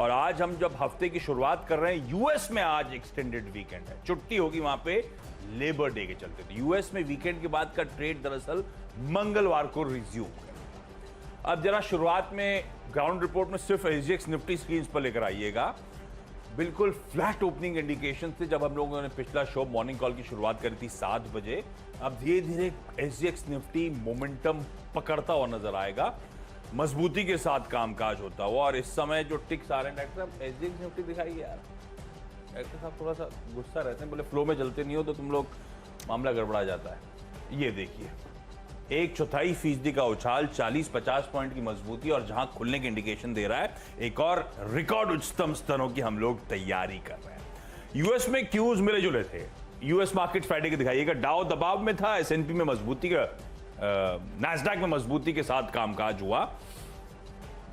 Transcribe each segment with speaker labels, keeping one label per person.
Speaker 1: और आज हम जब हफ्ते की शुरुआत कर रहे हैं, यूएस में आज एक्सटेंडेड वीकेंड है, छुट्टी होगी वहां पे लेबर डे के चलते। तो यूएस में वीकेंड के बाद का ट्रेड दरअसल मंगलवार को रिज्यूम हुआ। अब जरा शुरुआत में ग्राउंड रिपोर्ट में सिर्फ एसजीएक्स निफ्टी स्क्रीन पर लेकर आइएगा। बिल्कुल फ्लैट ओपनिंग इंडिकेशन थे जब हम लोगों ने पिछला शो मॉर्निंग कॉल की शुरुआत करी थी 7 बजे। अब धीरे धीरे एसजीएक्स निफ्टी मोमेंटम पकड़ता हुआ नजर आएगा, मजबूती के साथ कामकाज होता हुआ। और इस समय जो टिक्स आ रहे हैं, डॉक्टर साहब एसजीएक्स निफ्टी दिखाइए यार। डॉक्टर साहब थोड़ा सा गुस्सा रहते हैं, बोले फ्लो में चलते नहीं हो तो तुम लोग मामला गड़बड़ा जाता है। ये देखिए 1/4% का उछाल, 40-50 पॉइंट की मजबूती और जहां खुलने की इंडिकेशन दे रहा है। एक और रिकॉर्ड उच्चतम स्तरों की हम लोग तैयारी कर रहे हैं। यूएस में क्यूज मिले जुले थे। यूएस मार्केट फ्राइडे के दिखाइएगा, डाउ दबाव में था, एसएनपी में मजबूती का, नैस्डैक में मजबूती के साथ कामकाज हुआ,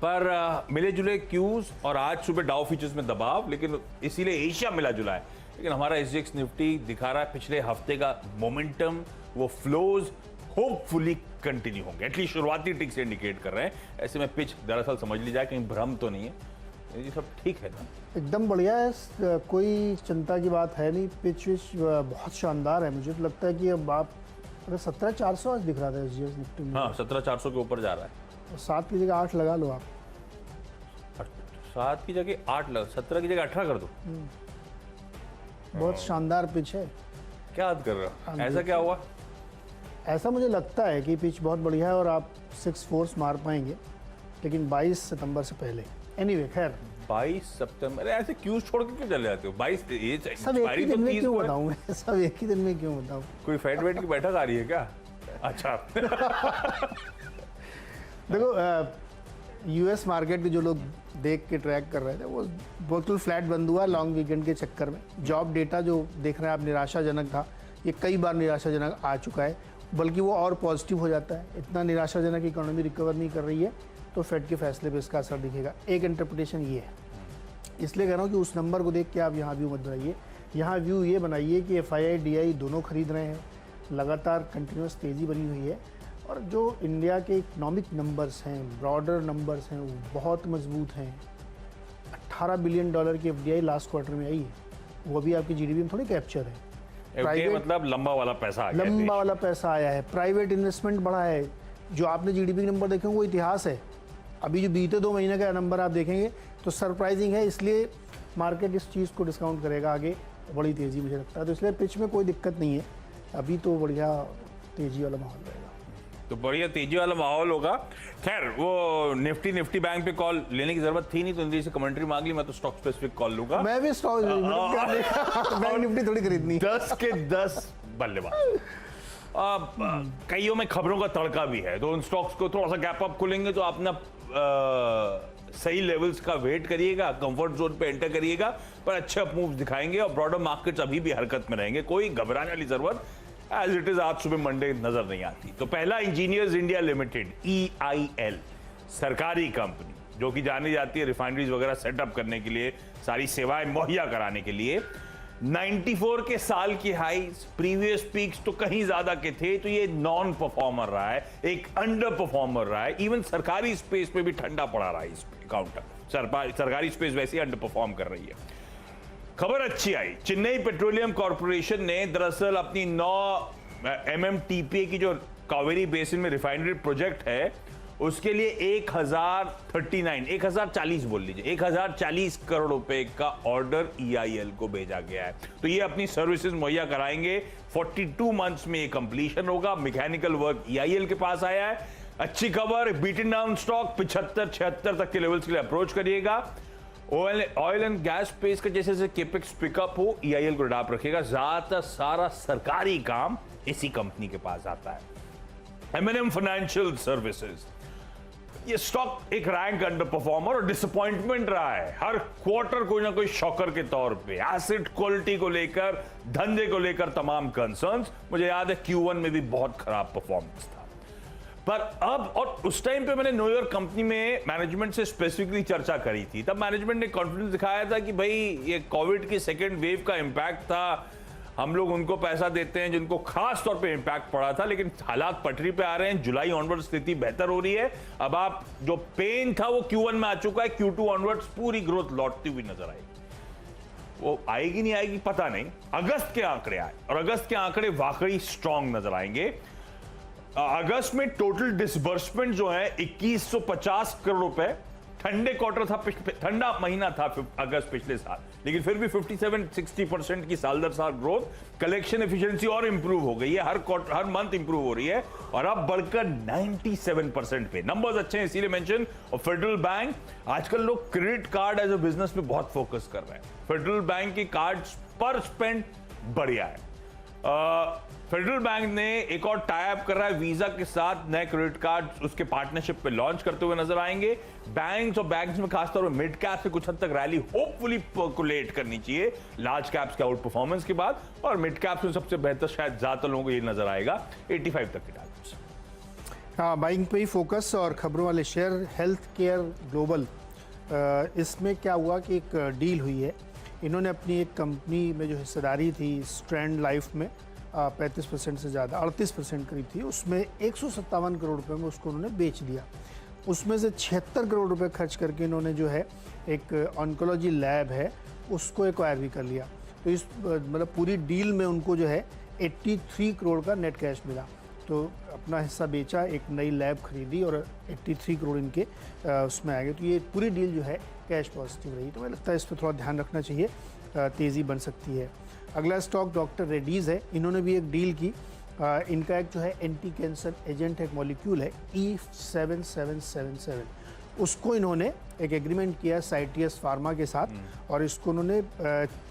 Speaker 1: पर मिले जुले क्यूज और आज सुबह डाउ फ्यूचर्स में दबाव, लेकिन इसीलिए एशिया मिला जुला है। लेकिन हमारा एसजीएक्स निफ्टी दिखा रहा है पिछले हफ्ते का मोमेंटम, वो फ्लोज होपफुली कंटिन्यू होंगे, एटलीस्ट शुरुआती टिक से इंडिकेट कर रहे हैं। ऐसे में पिच दरअसल समझ ली जाए, कहीं भ्रम तो नहीं है, ये सब ठीक है ना?
Speaker 2: एकदम बढ़िया है, कोई चिंता की बात है नहीं। पिच विच बहुत शानदार है। मुझे तो लगता है कि अब आप अगर 17,400 आज दिख रहा था एसजीएक्स निफ्टी में।
Speaker 1: हाँ 17,400 के ऊपर जा रहा है।
Speaker 2: 7 की जगह 8 लगा लो आप।
Speaker 1: 7 की जगह 8 लगा, 17 की जगह 18 कर दो।
Speaker 2: बहुत शानदार पिच है।
Speaker 1: क्या याद कर रहे हो, ऐसा क्या हुआ?
Speaker 2: ऐसा मुझे लगता है कि पिच बहुत बढ़िया है और आप 6 फोर्स मार पाएंगे, लेकिन 22 सितंबर से पहले। एनीवे खैर
Speaker 1: 22 सितंबर ऐसे क्यूज छोड़ के क्यों चले जाते हो? 22
Speaker 2: सब एक ही दिन में क्यों बताऊं मैं? सब एक ही दिन में क्यों बताऊं?
Speaker 1: कोई फेड वेट की बैठक आ रही है क्या? अच्छा
Speaker 2: देखो यूएस मार्केट के जो लोग देख के ट्रैक कर रहे थे वो बिल्कुल फ्लैट बंद हुआ लॉन्ग वीकेंड के चक्कर में। जॉब डेटा जो देख रहे हैं आप निराशाजनक था, ये कई बार निराशाजनक आ चुका है, बल्कि वो और पॉजिटिव हो जाता है। इतना निराशाजनक इकोनॉमी रिकवर नहीं कर रही है तो फेड के फैसले पे इसका असर दिखेगा। एक इंटरप्रिटेशन ये है, इसलिए कह रहा हूँ कि उस नंबर को देख के आप यहाँ व्यू मत बनाइए। यहाँ व्यू ये बनाइए कि एफआईआई डीआई दोनों खरीद रहे हैं, लगातार कंटिन्यूस तेज़ी बनी हुई है और जो इंडिया के इकोनॉमिक नंबर्स हैं, ब्रॉडर नंबर्स हैं, वो बहुत मजबूत हैं। $18 बिलियन की एफडीआई लास्ट क्वार्टर में आई है, वो अभी आपकी जीडीपी में थोड़ी कैप्चर है।
Speaker 1: प्राइवेट मतलब लंबा वाला पैसा आ गया,
Speaker 2: लंबा वाला पैसा आया है, प्राइवेट इन्वेस्टमेंट बढ़ा है। जो आपने जीडीपी नंबर देखे वो इतिहास है। अभी जो बीते 2 महीने का नंबर आप देखेंगे तो सरप्राइजिंग है, इसलिए मार्केट इस चीज़ को डिस्काउंट करेगा आगे बड़ी तेज़ी मुझे लगता है। तो इसलिए पिच में कोई दिक्कत नहीं है, अभी तो बढ़िया तेज़ी वाला माहौल रहेगा।
Speaker 1: तो बढ़िया तेजी वाला माहौल होगा। खैर वो निफ्टी बैंक पे कॉल लेने की जरूरत थी नहीं, तो इंद्री से कमेंट्री मांग ली, मैं तो स्टॉक स्पेसिफिक कॉल लूंगा।
Speaker 2: मैं भी स्टॉक बैंक निफ्टी थोड़ी खरीदनी।
Speaker 1: 10 के 10 बल्लेबाज। कईयों में खबरों का तड़का भी है, तो उन स्टॉक्स को थोड़ा सा गैप अप खुलेंगे तो अपना सही लेवल्स का वेट करिएगा, कंफर्ट जोन पे एंटर करिएगा, पर अच्छे अप मूव्स दिखाएंगे और ब्रॉडर मार्केट्स अभी भी हरकत में रहेंगे। कोई घबराने वाली जरूरत एज इट इज आज सुबह मंडे नजर नहीं आती। तो पहला इंजीनियर्स इंडिया लिमिटेड EIL, सरकारी कंपनी जो कि जानी जाती है रिफाइनरीज वगैरह सेटअप करने के लिए, सारी सेवाएं मुहैया कराने के लिए। 94 के साल की हाईज, प्रीवियस पीक्स तो कहीं ज्यादा के थे, तो ये नॉन परफॉर्मर रहा है, एक अंडर परफॉर्मर रहा है। इवन सरकारी स्पेस पे भी ठंडा पड़ा रहा है इस काउंटर। सरकारी स्पेस वैसे ही अंडर परफॉर्म कर रही है। खबर अच्छी आई, चेन्नई पेट्रोलियम कॉर्पोरेशन ने दरअसल अपनी 9 MMTPA की जो कावेरी बेसिन में रिफाइनरी प्रोजेक्ट है उसके लिए 1040 बोल लीजिए, 1040 करोड़ रुपए का ऑर्डर EIL को भेजा गया है। तो ये अपनी सर्विसेज मुहैया कराएंगे। 42 मंथ्स में ये कंप्लीशन होगा। मैकेनिकल वर्क EIL के पास आया है। अच्छी खबर, बीटन डाउन स्टॉक 75-76 तक के लेवल्स के लिए अप्रोच करिएगा। ऑयल एंड गैस स्पेस का जैसे जैसे केपेक्स पिकअप हो, EIL को अडॉप्ट रखेगा। ज्यादातर सारा सरकारी काम इसी कंपनी के पास आता है। M&M फाइनेंशियल सर्विसेज, ये स्टॉक एक रैंक अंडर परफॉर्मर और डिसअपॉइंटमेंट रहा है। हर क्वार्टर कोई ना कोई शॉकर के तौर पे, एसेट क्वालिटी को लेकर, धंधे को लेकर तमाम कंसर्न्स। मुझे याद है Q1 में भी बहुत खराब परफॉर्मेंस था, पर अब, और उस टाइम पे मैंने न्यूयॉर्क कंपनी में मैनेजमेंट से स्पेसिफिकली चर्चा करी थी। तब मैनेजमेंट ने कॉन्फिडेंस दिखाया था कि भाई ये कोविड की सेकेंड वेव का इंपैक्ट था, हम लोग उनको पैसा देते हैं जिनको खास तौर पे इंपैक्ट पड़ा था, लेकिन हालात पटरी पे आ रहे हैं। जुलाई ऑनवर्ड स्थिति बेहतर हो रही है। अब आप जो पेन था वो Q1 में आ चुका है, Q2 ऑनवर्ड्स पूरी ग्रोथ लौटती हुई नजर आएगी। वो आएगी नहीं आएगी पता नहीं। अगस्त के आंकड़े आए और अगस्त के आंकड़े वाकई स्ट्रांग नजर आएंगे। अगस्त में टोटल डिसबर्समेंट जो है 2150 करोड़ रुपए, ठंडे क्वार्टर था, ठंडा महीना था अगस्त पिछले साल, लेकिन फिर भी 57-60% की साल दर साल ग्रोथ। कलेक्शन एफिशिएंसी और इंप्रूव हो गई है, हर मंथ इंप्रूव हो रही है और अब बढ़कर 97% पे। नंबर्स अच्छे हैं इसीलिए मेंशन। और फेडरल बैंक, आजकल लोग credit card as a business पे बहुत फोकस कर रहे हैं। फेडरल बैंक की कार्ड्स पर स्पेंड बढ़िया है। फेडरल बैंक ने एक और टाई अप कर रहा है वीजा के साथ, नए क्रेडिट कार्ड उसके पार्टनरशिप पे लॉन्च करते हुए नजर आएंगे। बैंक्स और बैंक्स में खासतौर पर मिड कैप से कुछ हद तक रैली होपफुली पर्कुलेट करनी चाहिए लार्ज कैप्स के आउट परफॉर्मेंस के बाद, और मिड कैप्स में सबसे बेहतर शायद ज्यादातर लोगों को ये नजर आएगा 85 तक के टारगेट्स।
Speaker 2: हाँ, बाइंग पे ही फोकस। और खबरों वाले शेयर हेल्थ केयर ग्लोबल, इसमें क्या हुआ कि एक डील हुई है। इन्होंने अपनी एक कंपनी में जो हिस्सेदारी थी स्ट्रैंड लाइफ में 35% से ज़्यादा 38% करीब थी, उसमें 157 करोड़ रुपए में उसको उन्होंने बेच दिया। उसमें से 76 करोड़ रुपए खर्च करके इन्होंने जो है एक ऑन्कोलॉजी लैब है उसको एक्वायर भी कर लिया। तो इस मतलब पूरी डील में उनको जो है 83 करोड़ का नेट कैश मिला। तो अपना हिस्सा बेचा, एक नई लैब खरीदी और 83 करोड़ इनके उसमें आ गए। तो ये पूरी डील जो है कैश पॉजिटिव रही। तो मुझे लगता है इस पर थोड़ा ध्यान रखना चाहिए, तेज़ी बन सकती है। अगला स्टॉक डॉक्टर रेड्डीज़ है। इन्होंने भी एक डील की। इनका एक जो है एंटी कैंसर एजेंट एक मॉलिक्यूल है E7777, उसको इन्होंने एक एग्रीमेंट किया है साइटियस फार्मा के साथ, और इसको उन्होंने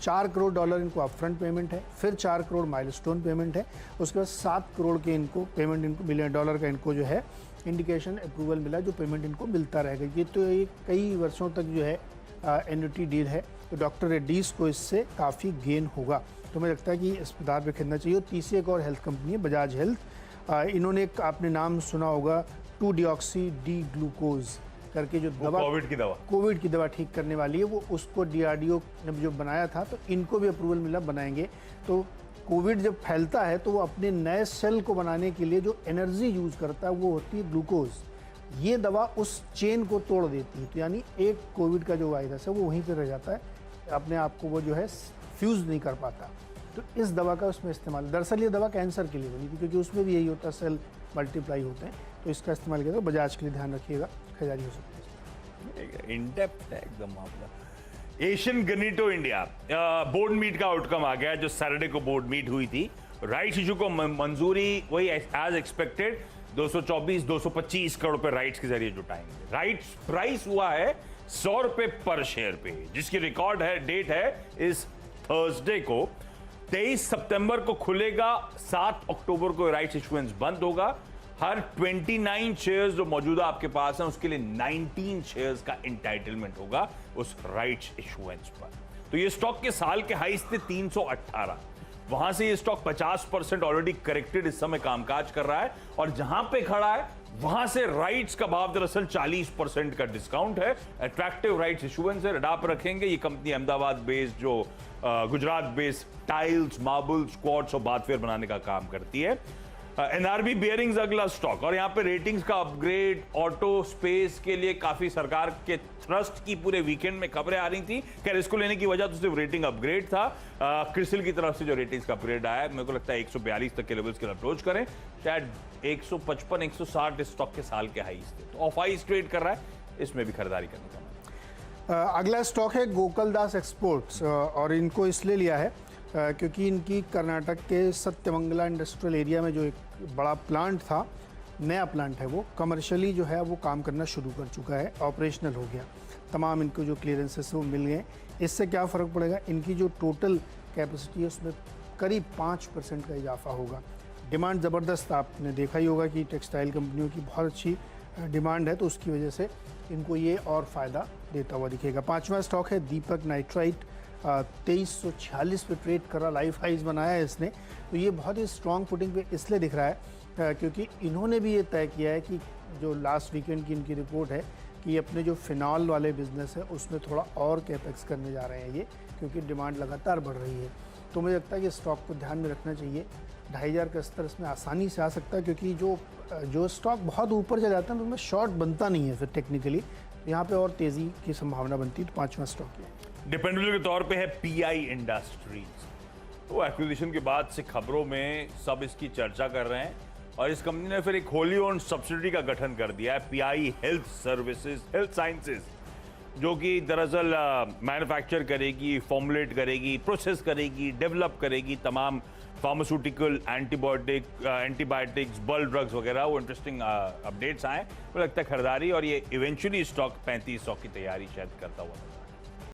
Speaker 2: $4 करोड़ इनको अपफ्रंट पेमेंट है, फिर $4 करोड़ माइलस्टोन पेमेंट है, उसके बाद $7 करोड़ के इनको पेमेंट, इनको $1 मिलियन का इनको जो है इंडिकेशन अप्रूवल मिला, जो पेमेंट इनको मिलता रहेगा। ये तो एक कई वर्षों तक जो है एन्युटी डील है। तो डॉक्टर रेड्डीज़ को इससे काफ़ी गेन होगा। तो मुझे लगता है कि इस बाजार पे खरीदना चाहिए। और तीसरी एक और हेल्थ कंपनी है बजाज हेल्थ। इन्होंने एक आपने नाम सुना होगा 2-डिऑक्सी डी ग्लूकोज करके जो दवा, कोविड की दवा ठीक करने वाली है, वो उसको DRDO ने जो बनाया था, तो इनको भी अप्रूवल मिला, बनाएंगे। तो कोविड जब फैलता है तो वो अपने नए सेल को बनाने के लिए जो एनर्जी यूज़ करता है वो होती है ग्लूकोज। ये दवा उस चेन को तोड़ देती है, तो यानी एक कोविड का जो वायरस है वो वहीं पर रह जाता है, अपने आप को वो जो है फ्यूज़ नहीं कर पाता। तो इस दवा का उसमें इस्तेमाल, दरअसल ये दवा कैंसर के लिए बनी थी, क्योंकि उसमें भी यही होता है, सेल मल्टीप्लाई होते हैं। तो इसका इस्तेमाल किया। तो बजाज के लिए ध्यान रखिएगा, खरीदारी हो सकती है।
Speaker 1: इन डेप्थ है एकदम मामला। एशियन गनीटो इंडिया बोर्ड मीट का आउटकम आ गया, जो सैटरडे को बोर्ड मीट हुई थी। राइट्स इशू को मंजूरी वही एज एक्सपेक्टेड 224-225 करोड़ रुपए राइट्स के जरिए जुटाएंगे। राइट्स प्राइस हुआ है ₹100 पर शेयर पे, जिसकी रिकॉर्ड है डेट है इस थर्सडे को। 23 सितंबर को खुलेगा, 7 अक्टूबर को राइट्स इशुएंस बंद होगा। हर 29 शेयर्स जो मौजूदा आपके पास हैं उसके लिए 19 शेयर्स का एंटाइटलमेंट होगा उस राइट्स इशुएंस पर। तो ये स्टॉक के साल के हाई थे 318, वहां से ये स्टॉक 50% ऑलरेडी करेक्टेड इस समय कामकाज कर रहा है, और जहां पे खड़ा है वहां से राइट्स का भाव दरअसल 40% का डिस्काउंट है। अट्रैक्टिव राइट्स इशुएंस है, रडार पर रखेंगे। ये कंपनी अहमदाबाद बेस्ड, जो Gujarat based tiles, marbles, quartz और बाथवेयर बनाने का काम करती है। NRB बियरिंग्स अगला स्टॉक, और यहाँ पे रेटिंग्स का अपग्रेड, ऑटो स्पेस के लिए काफी सरकार के ट्रस्ट की पूरे वीकेंड में खबरें आ रही थी। खैर इसको लेने की वजह तो सिर्फ रेटिंग अपग्रेड था। क्रिसिल की तरफ से जो रेटिंग्स का अपग्रेड आया, मेरे को लगता है 142 तक के लेवल्स के अप्रोच करें, शायद 155-160 इस स्टॉक के साल के हाईज थे। तो ऑफ हाईज ट्रेड कर रहा है, इसमें भी खरीदारी करने का।
Speaker 2: अगला स्टॉक है गोकुलदास एक्सपोर्ट्स, और इनको इसलिए लिया है क्योंकि इनकी कर्नाटक के सत्यमंगला इंडस्ट्रियल एरिया में जो एक बड़ा प्लांट था, नया प्लांट है, वो कमर्शियली जो है वो काम करना शुरू कर चुका है, ऑपरेशनल हो गया। तमाम इनको जो क्लियरेंसेस वो मिल गए। इससे क्या फ़र्क पड़ेगा, इनकी जो टोटल कैपेसिटी है उसमें करीब 5% का इजाफा होगा। डिमांड ज़बरदस्त, आपने देखा ही होगा कि टेक्सटाइल कंपनियों की बहुत अच्छी डिमांड है, तो उसकी वजह से इनको ये और फ़ायदा देता हुआ दिखेगा। 5वां स्टॉक है दीपक नाइट्राइट, 2346 पे ट्रेड कर रहा, लाइफ हाइज बनाया है इसने। तो ये बहुत ही स्ट्रॉन्ग फुटिंग पे इसलिए दिख रहा है क्योंकि इन्होंने भी ये तय किया है कि जो लास्ट वीकेंड की इनकी रिपोर्ट है कि अपने जो फिनॉल वाले बिजनेस है उसमें थोड़ा और कैपेक्स करने जा रहे हैं ये, क्योंकि डिमांड लगातार बढ़ रही है। तो मुझे लगता है कि स्टॉक को ध्यान में रखना चाहिए। 2500 का स्तर इसमें आसानी से आ सकता है, क्योंकि जो स्टॉक बहुत ऊपर चला जाता है तो उसमें शॉर्ट बनता नहीं है फिर टेक्निकली, यहाँ पे और तेज़ी की संभावना बनती है। तो 5वां स्टॉक है।
Speaker 1: डिपेंडेबल के तौर पे है पीआई इंडस्ट्रीज। तो एक्विजिशन के बाद से खबरों में सब इसकी चर्चा कर रहे हैं और इस कंपनी ने फिर एक होली ओन्ड सब्सिडी का गठन कर दिया है, pi health services, health sciences, जो कि दरअसल मैन्युफैक्चर करेगी, फॉर्मुलेट करेगी, प्रोसेस करेगी, डेवलप करेगी तमाम फार्मास्यूटिकल, एंटीबायोटिक्स, बल्क ड्रग्स वगैरह। वो इंटरेस्टिंग अपडेट्स आए, मुझे लगता है खरीदारी, और ये इवेंचुअली स्टॉक 3500 की तैयारी शायद करता हुआ।